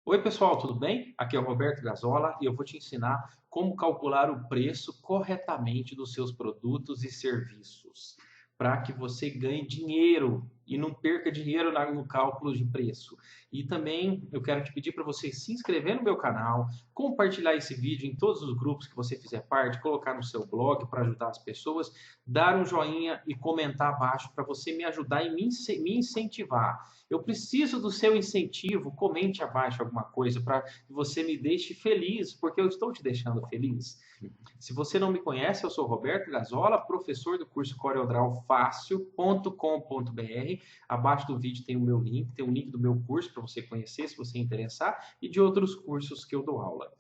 Oi, pessoal, tudo bem? Aqui é o Roberto Gazola e eu vou te ensinar como calcular o preço corretamente dos seus produtos e serviços, para que você ganhe dinheiro e não perca dinheiro no cálculo de preço. E também eu quero te pedir para você se inscrever no meu canal, compartilhar esse vídeo em todos os grupos que você fizer parte, colocar no seu blog para ajudar as pessoas, dar um joinha e comentar abaixo para você me ajudar e me incentivar. Eu preciso do seu incentivo. Comente abaixo alguma coisa para que você me deixe feliz, porque eu estou te deixando feliz. Se você não me conhece, eu sou Roberto Gazola, professor do curso CorelDRAWFácil.com.br. Abaixo do vídeo tem o meu link, tem o link do meu curso para você conhecer, se você interessar, e de outros cursos que eu dou aula.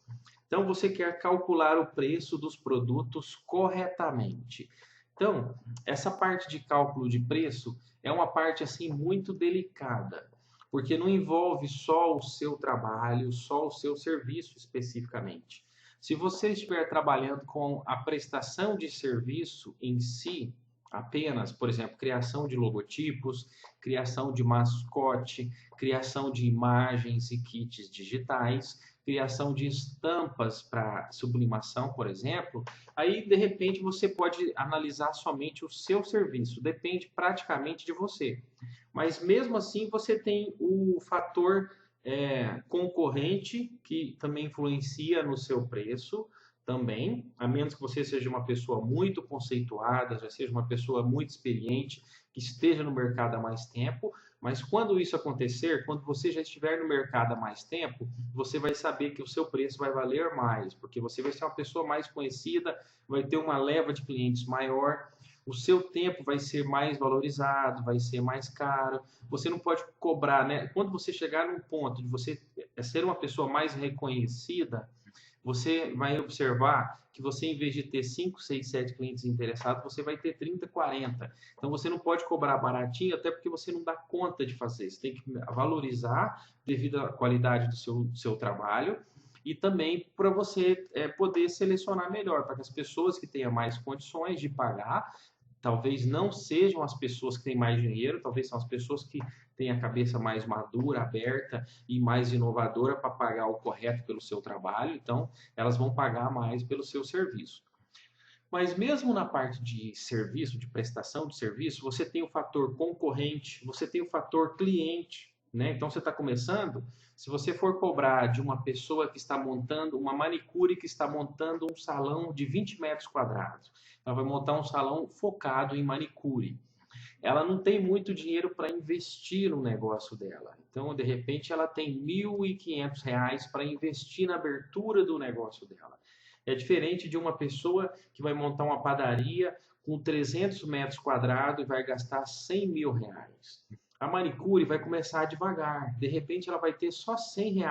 Então, você quer calcular o preço dos produtos corretamente. Então, essa parte de cálculo de preço é uma parte assim muito delicada, porque não envolve só o seu trabalho, só o seu serviço especificamente. Se você estiver trabalhando com a prestação de serviço em si, apenas, por exemplo, criação de logotipos, criação de mascote, criação de imagens e kits digitais, criação de estampas para sublimação, por exemplo, aí de repente você pode analisar somente o seu serviço, depende praticamente de você. Mas mesmo assim você tem o fator concorrente que também influencia no seu preço também, a menos que você seja uma pessoa muito conceituada, já seja uma pessoa muito experiente, que esteja no mercado há mais tempo, mas quando isso acontecer, quando você já estiver no mercado há mais tempo, você vai saber que o seu preço vai valer mais, porque você vai ser uma pessoa mais conhecida, vai ter uma leva de clientes maior, o seu tempo vai ser mais valorizado, vai ser mais caro. Você não pode cobrar, né? Quando você chegar num ponto de você ser uma pessoa mais reconhecida, você vai observar que você, em vez de ter 5, 6, 7 clientes interessados, você vai ter 30, 40. Então, você não pode cobrar baratinho, até porque você não dá conta de fazer. Você tem que valorizar devido à qualidade do seu trabalho e também para você poder selecionar melhor, para que as pessoas que tenham mais condições de pagar, talvez não sejam as pessoas que têm mais dinheiro, talvez são as pessoas que têm a cabeça mais madura, aberta e mais inovadora para pagar o correto pelo seu trabalho, então elas vão pagar mais pelo seu serviço. Mas mesmo na parte de serviço, de prestação de serviço, você tem o fator concorrente, você tem o fator cliente, né? Então você está começando, se você for cobrar de uma pessoa que está montando, uma manicure que está montando um salão de 20 metros quadrados, ela vai montar um salão focado em manicure. Ela não tem muito dinheiro para investir no negócio dela. Então, de repente, ela tem R$ 1.500 para investir na abertura do negócio dela. É diferente de uma pessoa que vai montar uma padaria com 300 metros quadrados e vai gastar R$ 100.000. A manicure vai começar devagar. De repente, ela vai ter só R$ 100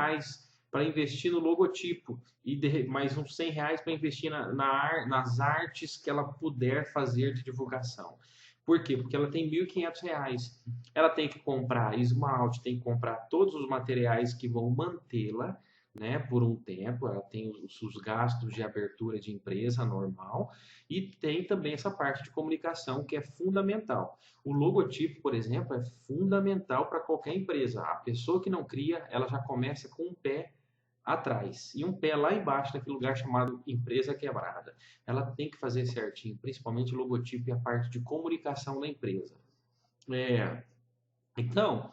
para investir no logotipo e mais uns R$ 100 para investir nas artes que ela puder fazer de divulgação. Por quê? Porque ela tem R$ 1.500. Ela tem que comprar esmalte, tem que comprar todos os materiais que vão mantê-la, né, por um tempo. Ela tem os gastos de abertura de empresa normal e tem também essa parte de comunicação que é fundamental. O logotipo, por exemplo, é fundamental para qualquer empresa. A pessoa que não cria, ela já começa com um pé atrás e um pé lá embaixo naquele lugar chamado empresa quebrada. Ela tem que fazer certinho, principalmente o logotipo e a parte de comunicação da empresa. É, então,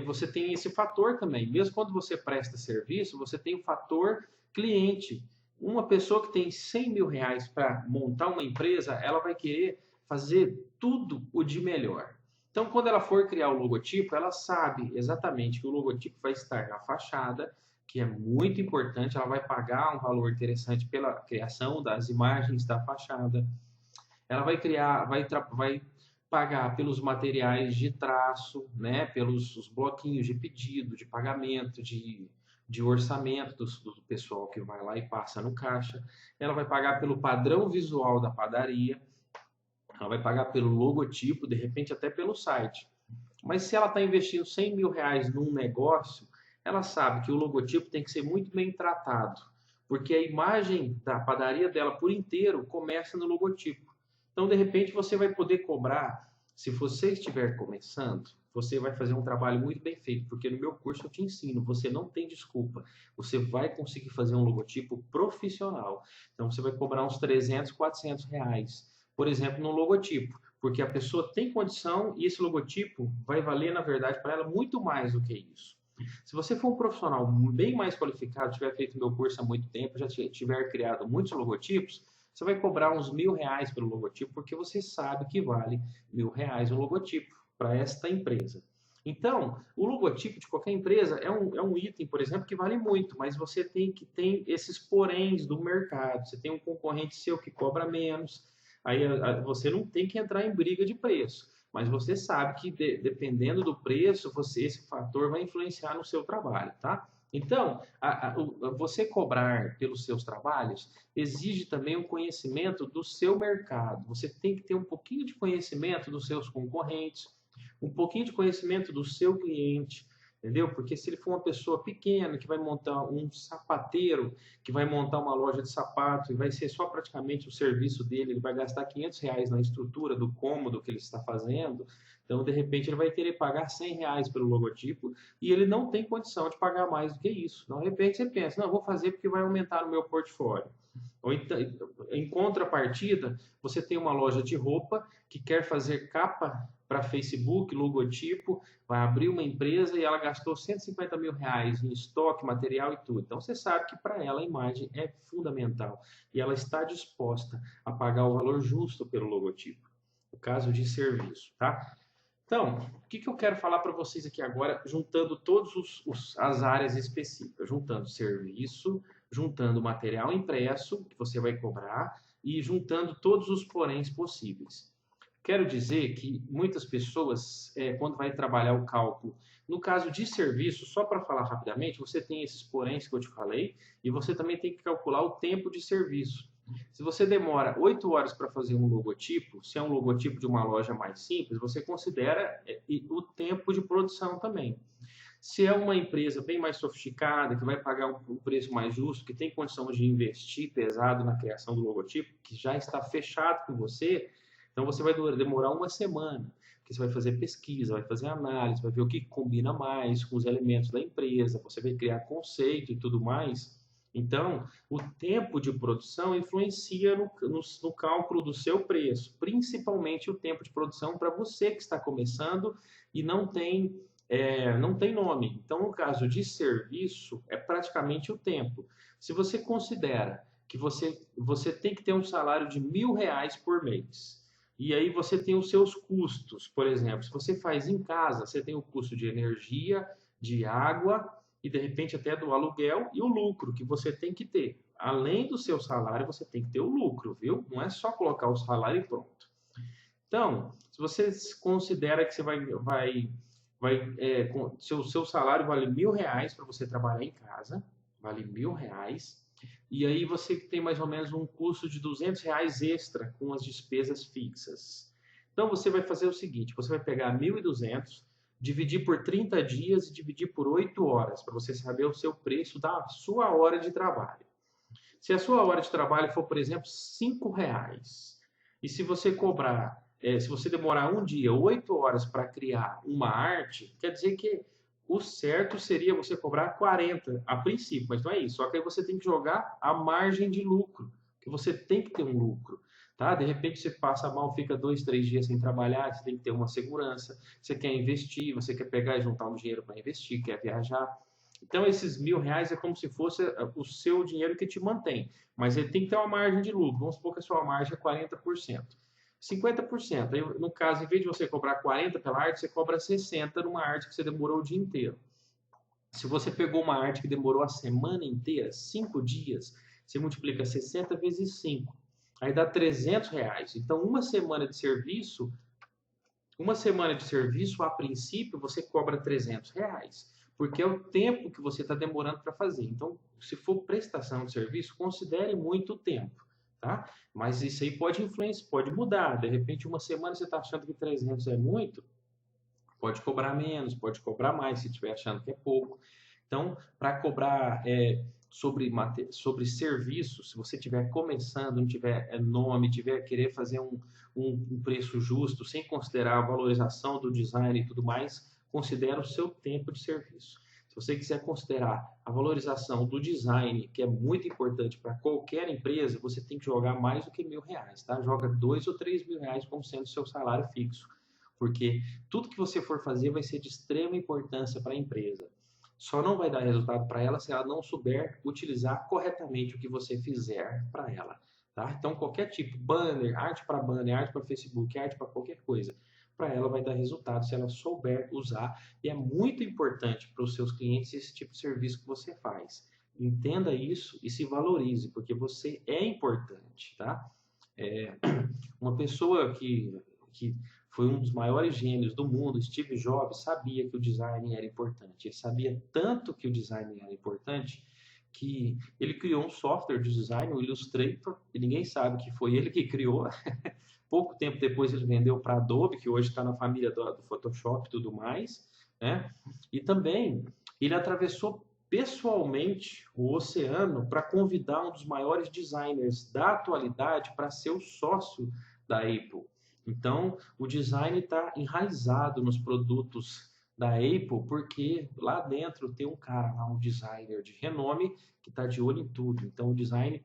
você tem esse fator também. Mesmo quando você presta serviço, você tem o fator cliente. Uma pessoa que tem R$ 100.000 para montar uma empresa, ela vai querer fazer tudo o de melhor. Então, quando ela for criar o logotipo, ela sabe exatamente que o logotipo vai estar na fachada, que é muito importante. Ela vai pagar um valor interessante pela criação das imagens da fachada. Ela vai criar, vai pagar pelos materiais de traço, né, pelos os bloquinhos de pedido, de pagamento, de orçamento do pessoal que vai lá e passa no caixa. Ela vai pagar pelo padrão visual da padaria. Ela vai pagar pelo logotipo, de repente até pelo site. Mas se ela está investindo R$ 100.000 num negócio, ela sabe que o logotipo tem que ser muito bem tratado, porque a imagem da padaria dela por inteiro começa no logotipo. Então, de repente, você vai poder cobrar, se você estiver começando, você vai fazer um trabalho muito bem feito, porque no meu curso eu te ensino, você não tem desculpa, você vai conseguir fazer um logotipo profissional. Então você vai cobrar uns 300, 400 reais, por exemplo, no logotipo, porque a pessoa tem condição e esse logotipo vai valer, na verdade, para ela muito mais do que isso. Se você for um profissional bem mais qualificado, tiver feito meu curso há muito tempo, já tiver criado muitos logotipos, você vai cobrar uns R$ 1.000 pelo logotipo, porque você sabe que vale R$ 1.000 um logotipo para esta empresa. Então, o logotipo de qualquer empresa é um item, por exemplo, que vale muito, mas você tem que ter esses poréns do mercado. Você tem um concorrente seu que cobra menos, aí você não tem que entrar em briga de preço. Mas você sabe que dependendo do preço, esse fator vai influenciar no seu trabalho, tá? Então, você cobrar pelos seus trabalhos exige também um conhecimento do seu mercado. Você tem que ter um pouquinho de conhecimento dos seus concorrentes, um pouquinho de conhecimento do seu cliente, entendeu? Porque se ele for uma pessoa pequena que vai montar um sapateiro, que vai montar uma loja de sapato e vai ser só praticamente o serviço dele, ele vai gastar R$ 500 na estrutura do cômodo que ele está fazendo, então de repente ele vai querer pagar R$ 100 pelo logotipo e ele não tem condição de pagar mais do que isso. Então, de repente você pensa, não, eu vou fazer porque vai aumentar no meu portfólio. Ou então, em contrapartida, você tem uma loja de roupa que quer fazer capa para Facebook, logotipo, vai abrir uma empresa e ela gastou R$ 150 mil em estoque, material e tudo. Então você sabe que para ela a imagem é fundamental e ela está disposta a pagar o valor justo pelo logotipo, no caso de serviço, tá? Então, o que eu quero falar para vocês aqui agora, juntando todas as áreas específicas, juntando serviço, juntando material impresso, que você vai cobrar, e juntando todos os poréns possíveis. Quero dizer que muitas pessoas, quando vai trabalhar o cálculo, no caso de serviço, só para falar rapidamente, você tem esses poréns que eu te falei, e você também tem que calcular o tempo de serviço. Se você demora 8 horas para fazer um logotipo, se é um logotipo de uma loja mais simples, você considera o tempo de produção também. Se é uma empresa bem mais sofisticada, que vai pagar um preço mais justo, que tem condição de investir pesado na criação do logotipo, que já está fechado com você, então você vai demorar uma semana, porque você vai fazer pesquisa, vai fazer análise, vai ver o que combina mais com os elementos da empresa, você vai criar conceito e tudo mais. Então, o tempo de produção influencia no cálculo do seu preço, principalmente o tempo de produção para você que está começando e não tem nome. Então, no caso de serviço, é praticamente o tempo. Se você considera que você tem que ter um salário de R$ 1.000 por mês, e aí você tem os seus custos, por exemplo, se você faz em casa, você tem o custo de energia, de água, e de repente até do aluguel e o lucro que você tem que ter. Além do seu salário, você tem que ter o lucro, viu? Não é só colocar o salário e pronto. Então, se você considera que você seu salário vale R$ 1.000 para você trabalhar em casa, vale R$ 1.000, e aí você tem mais ou menos um custo de R$ 200 extra com as despesas fixas. Então você vai fazer o seguinte, você vai pegar 1.200, dividir por 30 dias e dividir por 8 horas, para você saber o seu preço da sua hora de trabalho. Se a sua hora de trabalho for, por exemplo, R$ 5, e se você cobrar, se você demorar um dia, 8 horas para criar uma arte, quer dizer que o certo seria você cobrar 40 a princípio, mas não é isso. Só que aí você tem que jogar a margem de lucro, que você tem que ter um lucro. Tá? De repente você passa mal, fica 2, 3 dias sem trabalhar, você tem que ter uma segurança, você quer investir, você quer pegar e juntar um dinheiro para investir, quer viajar. Então esses R$ 1.000 é como se fosse o seu dinheiro que te mantém, mas ele tem que ter uma margem de lucro, vamos supor que a sua margem é 40%. 50%, aí, no caso, em vez de você cobrar 40 pela arte, você cobra 60 numa arte que você demorou o dia inteiro. Se você pegou uma arte que demorou a semana inteira, 5 dias, você multiplica 60 vezes 5. Aí dá R$ 300. Então, uma semana de serviço, a princípio, você cobra R$ 300, porque é o tempo que você está demorando para fazer. Então, se for prestação de serviço, considere muito tempo, tá? Mas isso aí pode influenciar, pode mudar. De repente, uma semana você está achando que 300 é muito, pode cobrar menos, pode cobrar mais, se estiver achando que é pouco. Então, para cobrar sobre serviço, se você estiver começando, não tiver nome, tiver querer fazer um preço justo, sem considerar a valorização do design e tudo mais, considera o seu tempo de serviço. Se você quiser considerar a valorização do design, que é muito importante para qualquer empresa, você tem que jogar mais do que R$1.000, tá? Joga 2 ou 3 mil reais como sendo seu salário fixo, porque tudo que você for fazer vai ser de extrema importância para a empresa. Só não vai dar resultado para ela se ela não souber utilizar corretamente o que você fizer para ela. Tá? Então, qualquer tipo, banner, arte para banner, arte para Facebook, arte para qualquer coisa, para ela vai dar resultado se ela souber usar. E é muito importante para os seus clientes esse tipo de serviço que você faz. Entenda isso e se valorize, porque você é importante. Tá? Uma pessoa que foi um dos maiores gênios do mundo, Steve Jobs, sabia que o design era importante. Ele sabia tanto que o design era importante que ele criou um software de design, o Illustrator, e ninguém sabe que foi ele que criou. Pouco tempo depois ele vendeu para a Adobe, que hoje está na família do Photoshop e tudo mais, né? E também ele atravessou pessoalmente o oceano para convidar um dos maiores designers da atualidade para ser o sócio da Apple. Então, o design está enraizado nos produtos da Apple, porque lá dentro tem um cara, um designer de renome, que está de olho em tudo. Então, o design,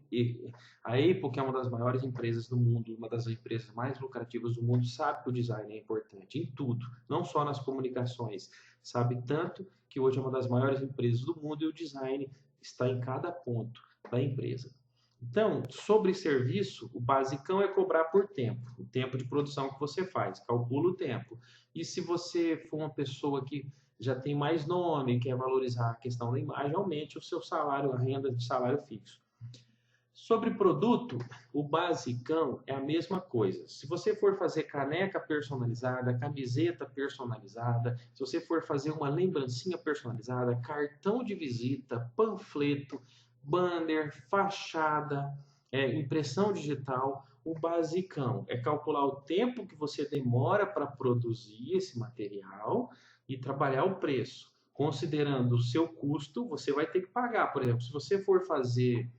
a Apple, que é uma das maiores empresas do mundo, uma das empresas mais lucrativas do mundo, sabe que o design é importante em tudo, não só nas comunicações. Sabe tanto que hoje é uma das maiores empresas do mundo e o design está em cada ponto da empresa. Então, sobre serviço, o basicão é cobrar por tempo, o tempo de produção que você faz, calcula o tempo. E se você for uma pessoa que já tem mais nome, quer valorizar a questão da imagem, aumente o seu salário, a renda de salário fixo. Sobre produto, o basicão é a mesma coisa. Se você for fazer caneca personalizada, camiseta personalizada, se você for fazer uma lembrancinha personalizada, cartão de visita, panfleto, banner, fachada, impressão digital, o basicão é calcular o tempo que você demora para produzir esse material e trabalhar o preço. Considerando o seu custo, você vai ter que pagar. Por exemplo, se você for fazer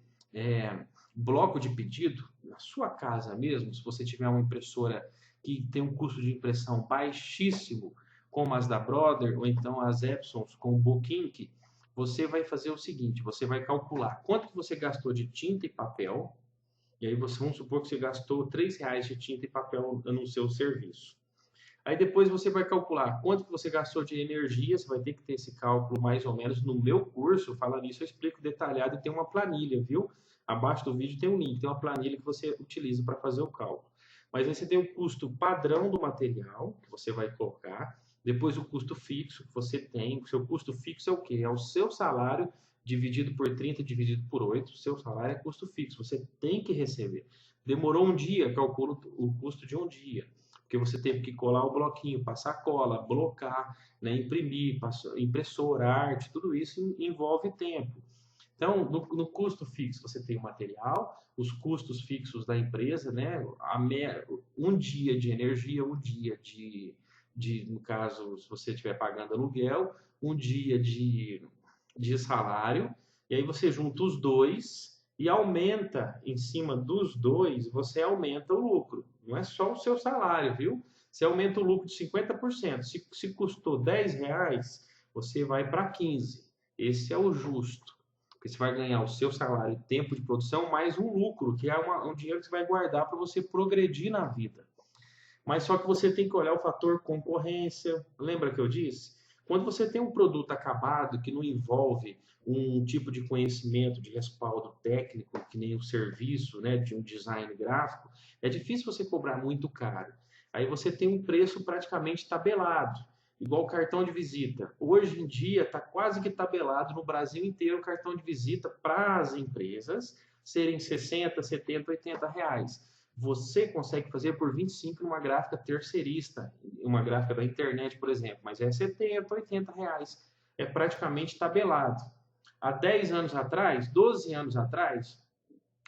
bloco de pedido na sua casa mesmo, se você tiver uma impressora que tem um custo de impressão baixíssimo, como as da Brother ou então as Epsons com o Booking, você vai fazer o seguinte, você vai calcular quanto que você gastou de tinta e papel, e aí vamos supor que você gastou R$3 de tinta e papel no seu serviço. Aí depois você vai calcular quanto que você gastou de energia, você vai ter que ter esse cálculo mais ou menos no meu curso, falando isso eu explico detalhado e tem uma planilha, viu? Abaixo do vídeo tem um link, tem uma planilha que você utiliza para fazer o cálculo. Mas aí você tem o custo padrão do material, que você vai colocar, depois o custo fixo que você tem. O seu custo fixo é o quê? É o seu salário dividido por 30, dividido por 8. O seu salário é custo fixo, você tem que receber. Demorou um dia, calcula o custo de um dia. Porque você teve que colar o bloquinho, passar cola, blocar, né, imprimir, impressora, arte, tudo isso envolve tempo. Então, no custo fixo, você tem o material, os custos fixos da empresa, né, um dia de energia, um dia no caso, se você estiver pagando aluguel, um dia de salário, e aí você junta os dois e aumenta em cima dos dois, você aumenta o lucro. Não é só o seu salário, viu? Você aumenta o lucro de 50%. Se custou R$10, você vai para 15. Esse é o justo. Porque você vai ganhar o seu salário e tempo de produção mais um lucro, que é um dinheiro que você vai guardar para você progredir na vida. Mas só que você tem que olhar o fator concorrência. Lembra que eu disse? Quando você tem um produto acabado que não envolve um tipo de conhecimento de respaldo técnico, que nem o serviço, né, de um design gráfico, é difícil você cobrar muito caro. Aí você tem um preço praticamente tabelado, igual o cartão de visita. Hoje em dia está quase que tabelado no Brasil inteiro o cartão de visita para as empresas serem 60, 70, 80 reais. Você consegue fazer por 25 numa gráfica terceirista, uma gráfica da internet, por exemplo, mas é 70, 80 reais. É praticamente tabelado. Há 10 anos atrás, 12 anos atrás,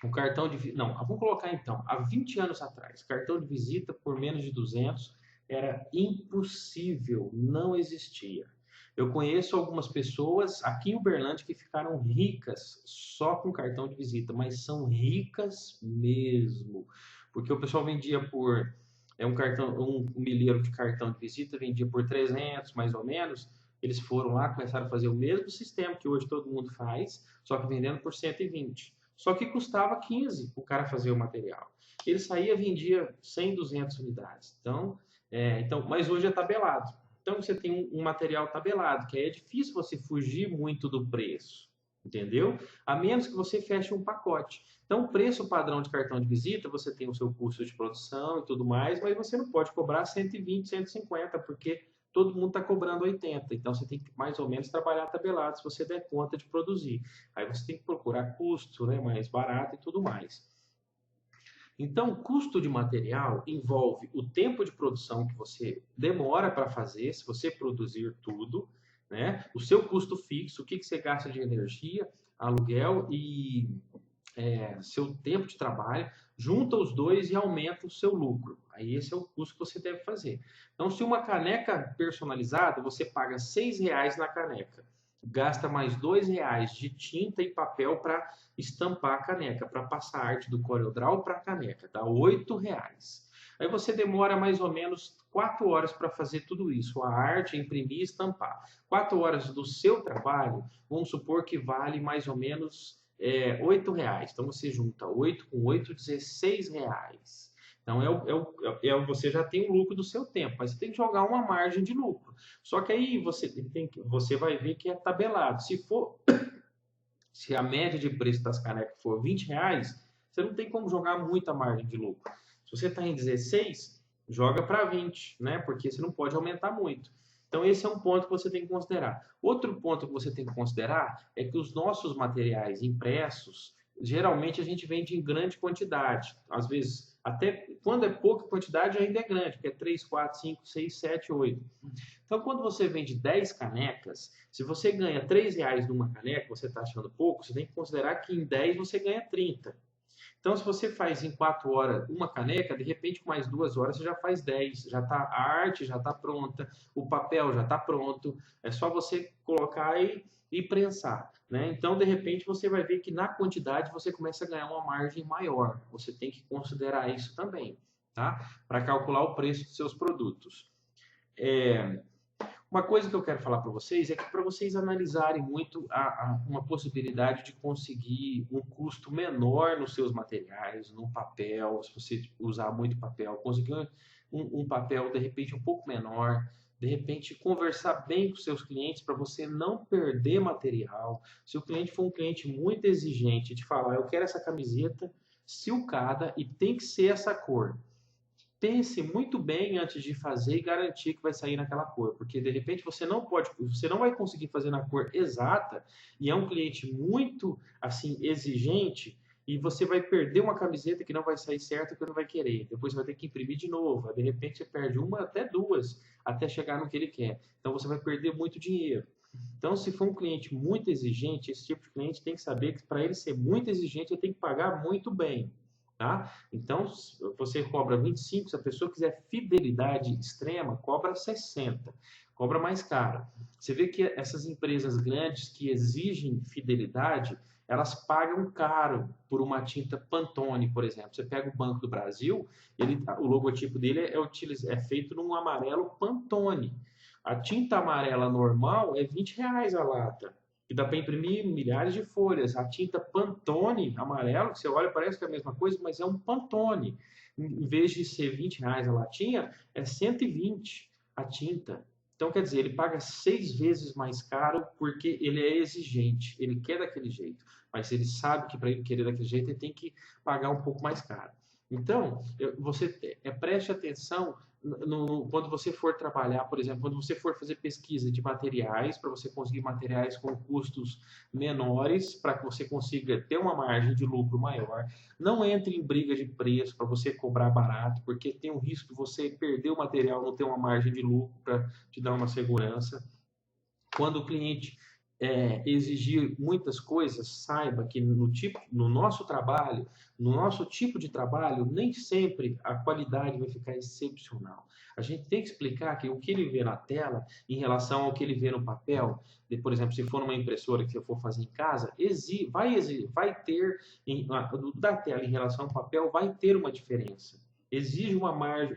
o cartão de... Não, vamos colocar então, há 20 anos atrás, cartão de visita por menos de 200 era impossível, não existia. Eu conheço algumas pessoas aqui em Uberlândia que ficaram ricas só com cartão de visita, mas são ricas mesmo, porque o pessoal vendia por um cartão, um milheiro de cartão de visita vendia por 300 mais ou menos. Eles foram lá, começaram a fazer o mesmo sistema que hoje todo mundo faz, só que vendendo por 120. Só que custava 15 o cara fazer o material. Ele saía, vendia 100, 200 unidades. Mas hoje é tabelado. Então você tem um material tabelado, que aí é difícil você fugir muito do preço, entendeu? A menos que você feche um pacote. Então, o preço padrão de cartão de visita, você tem o seu custo de produção e tudo mais, mas você não pode cobrar 120, 150, porque todo mundo está cobrando 80. Então, você tem que mais ou menos trabalhar tabelado se você der conta de produzir. Aí você tem que procurar custo, né, mais barato e tudo mais. Então, o custo de material envolve o tempo de produção que você demora para fazer, se você produzir tudo, né? O seu custo fixo, o que você gasta de energia, aluguel e seu tempo de trabalho, junta os dois e aumenta o seu lucro. Aí esse é o custo que você deve fazer. Então, se uma caneca personalizada, você paga R$ 6 na caneca, gasta mais R$ 2 de tinta e papel para estampar a caneca, para passar a arte do CorelDRAW para a caneca, dá R$ 8. Aí você demora mais ou menos 4 horas para fazer tudo isso, a arte, imprimir e estampar. 4 horas do seu trabalho, vamos supor que vale mais ou menos R$ 8. Então você junta 8 com 8, R$ 16. Então você já tem o lucro do seu tempo, mas você tem que jogar uma margem de lucro. Só que aí você vai ver que é tabelado. Se a média de preço das canecas for R$ 20, você não tem como jogar muita margem de lucro. Se você está em 16, joga para 20, né? Porque você não pode aumentar muito. Então, esse é um ponto que você tem que considerar. Outro ponto que você tem que considerar é que os nossos materiais impressos, geralmente a gente vende em grande quantidade. Às vezes, até quando é pouca quantidade, ainda é grande, que é 3, 4, 5, 6, 7, 8. Então, quando você vende 10 canecas, se você ganha R$ 3 numa caneca, você está achando pouco, você tem que considerar que em 10 você ganha 30. Então, se você faz em 4 horas uma caneca, de repente, com mais 2 horas, você já faz 10. Já tá, a arte já está pronta, o papel já está pronto, é só você colocar e prensar. Né? Então, de repente, você vai ver que na quantidade você começa a ganhar uma margem maior. Você tem que considerar isso também, tá? Para calcular o preço dos seus produtos. Uma coisa que eu quero falar para vocês é que para vocês analisarem muito uma possibilidade de conseguir um custo menor nos seus materiais, no papel, se você usar muito papel, conseguir um papel de repente um pouco menor, de repente conversar bem com seus clientes para você não perder material. Se o cliente for um cliente muito exigente de falar, eu quero essa camiseta silcada e tem que ser essa cor. Pense muito bem antes de fazer e garantir que vai sair naquela cor, porque de repente você não vai conseguir fazer na cor exata e é um cliente muito assim exigente e você vai perder uma camiseta que não vai sair certa que ele não vai querer. Depois você vai ter que imprimir de novo. De repente você perde uma até duas até chegar no que ele quer. Então você vai perder muito dinheiro. Então, se for um cliente muito exigente, esse tipo de cliente tem que saber que para ele ser muito exigente, ele tem que pagar muito bem. Tá? Então, você cobra 25, se a pessoa quiser fidelidade extrema, cobra 60, cobra mais caro. Você vê que essas empresas grandes que exigem fidelidade, elas pagam caro por uma tinta Pantone, por exemplo. Você pega o Banco do Brasil, o logotipo dele é feito num amarelo Pantone. A tinta amarela normal é R$ 20 a lata. Que dá para imprimir milhares de folhas. A tinta Pantone amarelo, que você olha parece que é a mesma coisa, mas é um Pantone. Em vez de ser R$ 20 a latinha, é 120 a tinta. Então, quer dizer, ele paga 6 vezes mais caro porque ele é exigente, ele quer daquele jeito. Mas ele sabe que para ele querer daquele jeito, ele tem que pagar um pouco mais caro. Então, você preste atenção quando você for trabalhar, por exemplo, quando você for fazer pesquisa de materiais, para você conseguir materiais com custos menores, para que você consiga ter uma margem de lucro maior. Não entre em briga de preço para você cobrar barato, porque tem o risco de você perder o material, não ter uma margem de lucro para te dar uma segurança. Quando o cliente exigir muitas coisas, saiba que no nosso trabalho, no nosso tipo de trabalho, nem sempre a qualidade vai ficar excepcional. A gente tem que explicar que o que ele vê na tela, em relação ao que ele vê no papel, por exemplo, se for uma impressora que você for fazer em casa, vai ter, da tela em relação ao papel, vai ter uma diferença. Existe uma margem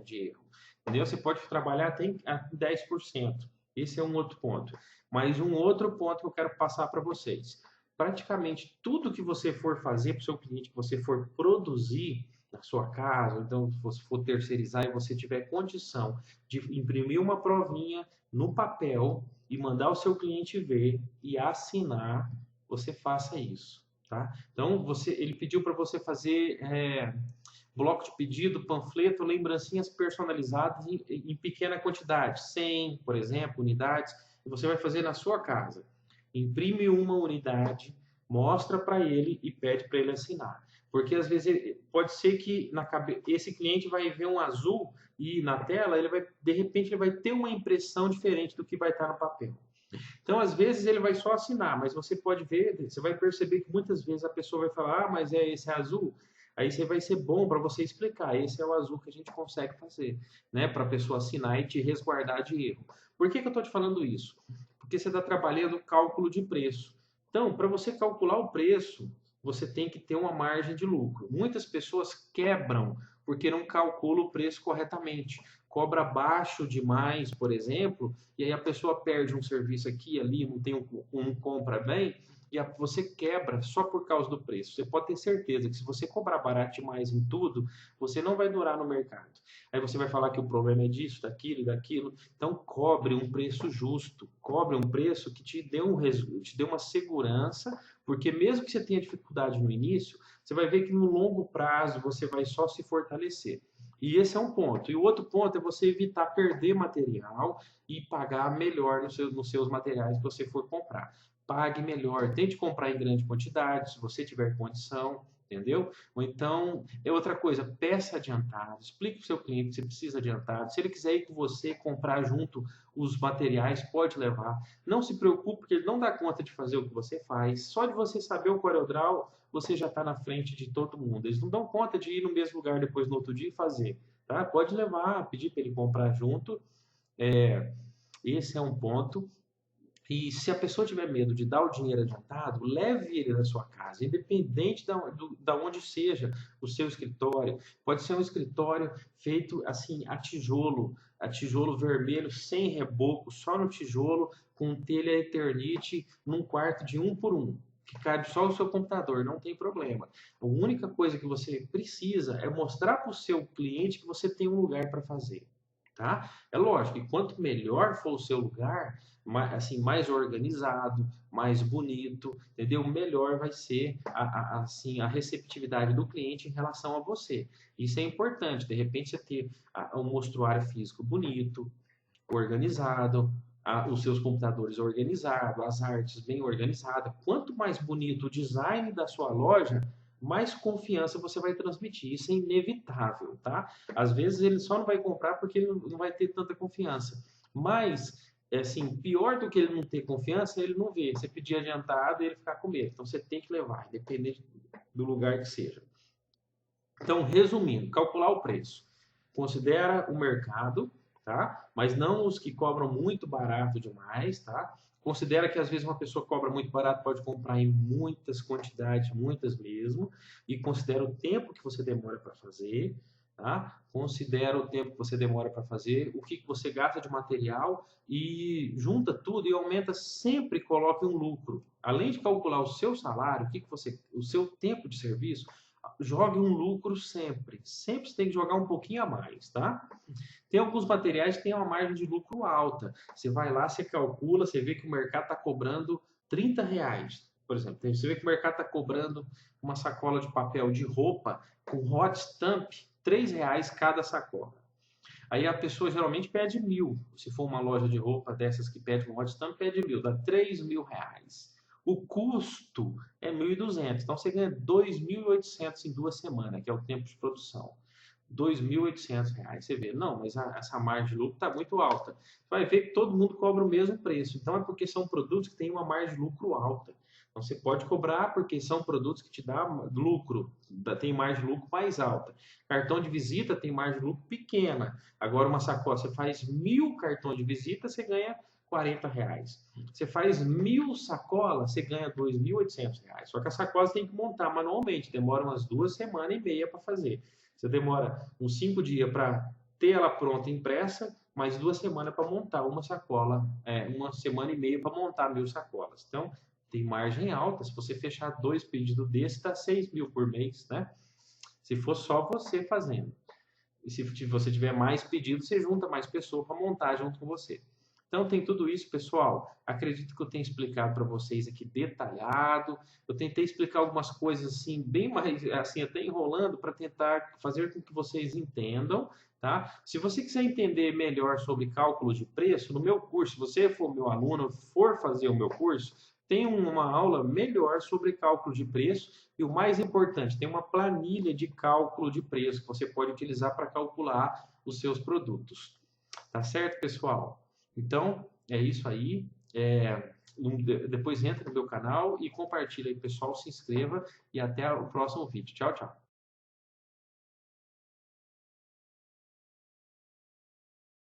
de erro. Entendeu? Você pode trabalhar até em 10%. Esse é um outro ponto. Mas um outro ponto que eu quero passar para vocês. Praticamente tudo que você for fazer para o seu cliente, que você for produzir na sua casa, então se você for terceirizar e você tiver condição de imprimir uma provinha no papel e mandar o seu cliente ver e assinar, você faça isso, tá? Então ele pediu para você fazer bloco de pedido, panfleto, lembrancinhas personalizadas em pequena quantidade, 100, por exemplo, unidades, e você vai fazer na sua casa. Imprime uma unidade, mostra para ele e pede para ele assinar. Porque às vezes pode ser que esse cliente vai ver um azul e na tela de repente ele vai ter uma impressão diferente do que vai estar no papel. Então, às vezes, ele vai só assinar, mas você pode ver, você vai perceber que muitas vezes a pessoa vai falar, mas esse é azul. Aí você vai ser bom para você explicar, esse é o azul que a gente consegue fazer, né? Para a pessoa assinar e te resguardar de erro. Por que eu estou te falando isso? Porque você está trabalhando cálculo de preço. Então, para você calcular o preço, você tem que ter uma margem de lucro. Muitas pessoas quebram porque não calculam o preço corretamente. Cobra baixo demais, por exemplo, e aí a pessoa perde um serviço aqui e ali, não tem um compra bem, e você quebra só por causa do preço. Você pode ter certeza que se você cobrar barato demais em tudo, você não vai durar no mercado. Aí você vai falar que o problema é disso, daquilo e daquilo. Então, cobre um preço justo, cobre um preço que te dê uma segurança, porque mesmo que você tenha dificuldade no início, você vai ver que no longo prazo você vai só se fortalecer. E esse é um ponto. E o outro ponto é você evitar perder material e pagar melhor nos seus materiais que você for comprar. Pague melhor, tente comprar em grande quantidade, se você tiver condição, entendeu? Ou então, é outra coisa, peça adiantado, explique para o seu cliente que você precisa adiantado. Se ele quiser ir com você comprar junto os materiais, pode levar. Não se preocupe, porque ele não dá conta de fazer o que você faz. Só de você saber o CorelDRAW, você já está na frente de todo mundo. Eles não dão conta de ir no mesmo lugar depois no outro dia e fazer. Tá? Pode levar, pedir para ele comprar junto. Esse é um ponto. E se a pessoa tiver medo de dar o dinheiro adiantado, leve ele da sua casa, independente da onde seja o seu escritório. Pode ser um escritório feito assim a tijolo vermelho, sem reboco, só no tijolo, com telha Eternit, num quarto de 1 por 1, que cabe só o seu computador, não tem problema. A única coisa que você precisa é mostrar para o seu cliente que você tem um lugar para fazer. Tá? É lógico que quanto melhor for o seu lugar, mais organizado, mais bonito, entendeu? Melhor vai ser a receptividade do cliente em relação a você. Isso é importante. De repente, você ter um mostruário físico bonito, organizado, os seus computadores organizados, as artes bem organizadas. Quanto mais bonito o design da sua loja, mais confiança você vai transmitir. Isso é inevitável, tá? Às vezes ele só não vai comprar porque ele não vai ter tanta confiança. Mas, assim, pior do que ele não ter confiança, ele não ver. Você pedir adiantado e ele ficar com medo. Então, você tem que levar, independente do lugar que seja. Então, resumindo, calcular o preço. Considera o mercado, tá? Mas não os que cobram muito barato demais, tá? Considera que às vezes uma pessoa cobra muito barato, pode comprar em muitas quantidades, muitas mesmo, e considera o tempo que você demora para fazer, tá? Considera o tempo que você demora para fazer, o que você gasta de material e junta tudo e aumenta, sempre coloque um lucro. Além de calcular o seu salário, o seu tempo de serviço, jogue um lucro sempre. Sempre você tem que jogar um pouquinho a mais, tá? Tem alguns materiais que têm uma margem de lucro alta. Você vai lá, você calcula, você vê que o mercado está cobrando R$ 30. Por exemplo, você vê que o mercado está cobrando uma sacola de papel de roupa com hot stamp R$ 3 cada sacola. Aí a pessoa geralmente pede 1.000. Se for uma loja de roupa dessas que pede com hot stamp, pede 1.000, dá R$ 3.000. O custo é 1.200, então você ganha 2.800 em 2 semanas, que é o tempo de produção. R$ 2.800. Você vê, não, mas essa margem de lucro está muito alta. Você vai ver que todo mundo cobra o mesmo preço. Então é porque são produtos que têm uma margem de lucro alta. Então você pode cobrar porque são produtos que te dão lucro, tem margem de lucro mais alta. Cartão de visita tem margem de lucro pequena. Agora uma sacola, você faz 1.000 cartões de visita, você ganha R$ 40. Você faz 1.000 sacolas, você ganha R$ 2.800. Só que a sacola você tem que montar manualmente, demora umas 2 semanas e meia para fazer. Você demora uns 5 dias para ter ela pronta impressa, mais 2 semanas para montar uma sacola, 1 semana e meia para montar 1.000 sacolas. Então, tem margem alta. Se você fechar 2 pedidos desse, dá 6.000 por mês, né? Se for só você fazendo. E se você tiver mais pedidos, você junta mais pessoas para montar junto com você. Então tem tudo isso, pessoal. Acredito que eu tenho explicado para vocês aqui detalhado. Eu tentei explicar algumas coisas assim, bem mais, assim, até enrolando para tentar fazer com que vocês entendam, tá? Se você quiser entender melhor sobre cálculo de preço, no meu curso, se você for meu aluno, for fazer o meu curso, tem uma aula melhor sobre cálculo de preço e o mais importante, tem uma planilha de cálculo de preço que você pode utilizar para calcular os seus produtos. Tá certo, pessoal? Então, é isso aí. Depois entra no meu canal e compartilha aí, pessoal. Se inscreva e até o próximo vídeo. Tchau, tchau.